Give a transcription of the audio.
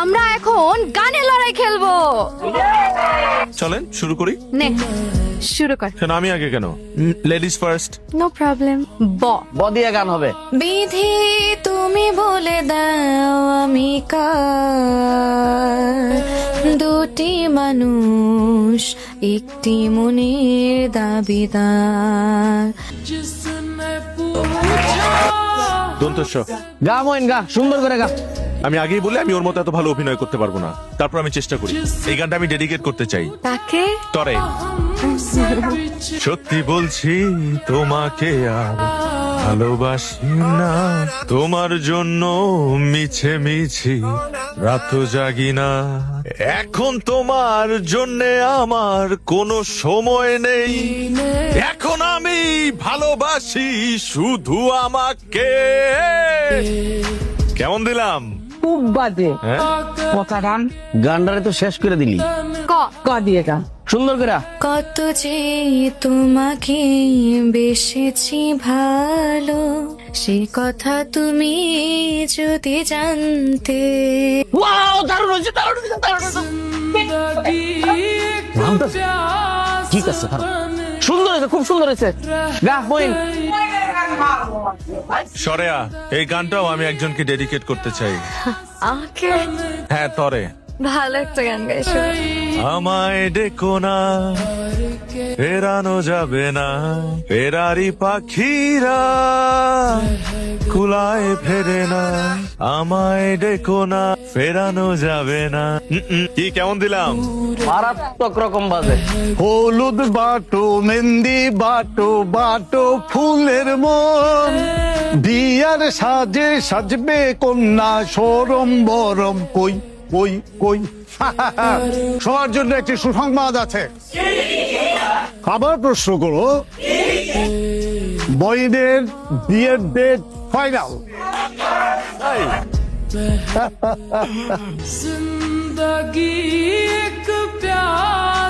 আমরা এখন গানের লড়াই খেলবো। চলেন শুরু করি। নে শুরু কর। কেন আমি আগে কেন? Ladies first. No problem. ব দিয়ে গান হবে। বিধি তুমি বলে দাও আমি কার, দুটি মানুষ একটি মনের দাবিদার। দন্তস্ব। গা মইন গা, সুন্দর করে গা। আমি আগেই বলে আমি ওর মতো এত ভালো অভিনয় করতে পারবো না, তারপর আমি চেষ্টা করি। এই গানটা আমি ডেডিকেট করতে চাই তাকে তরে। সত্যি বলছি তোমাকে আর ভালোবাসি না, তোমার জন্য মিছে মিছি রাত জাগি না। এখন তোমার জন্যে আমার কোনো সময় নেই, এখন আমি ভালোবাসি শুধু আমাকে। কেমন দিলাম? খুব বাজে হ্যাঁ কথা গান। গানটারে তো শেষ করে দিলি। ক দিয়ে গান সুন্দর করে। কত যে তোমাকে বেসেছি ভালো, সে কথা তুমি যদি জানতে। ওয়াও, দারুণ হয়েছে, দারুণ হয়েছে, দারুণ হয়েছে। ঠিক আছে, দারুণ। সুন্দর হয়েছে, খুব সুন্দর হয়েছে। গা মইন। সরেয়া, এই গানটাও আমি একজনকে ডেডিকেট করতে চাই। আমাকে? হ্যাঁ তরে। ভালো একটা গান গাইছো। আমায় ডেকো না, ফেরানো যাবে না, ফেরারি পাখিরা কুলায় ফেরে না। আমায় ডেকো না, ফেরানো যাবে না। কি কেমন দিলাম? মারাত্মক রকম বাজে। হলুদ বাটো মেহেন্দি বাটো বাটো ফুলের মন, বিয়ার সাজে সাজবে কন্যা সরম বরম কই কই কই। সবার জন্য একটি সুসংবাদ আছে। আবার প্রশ্ন করো, বইনের বিয়ের ডেট ফাইনাল। जिंदगी एक प्यार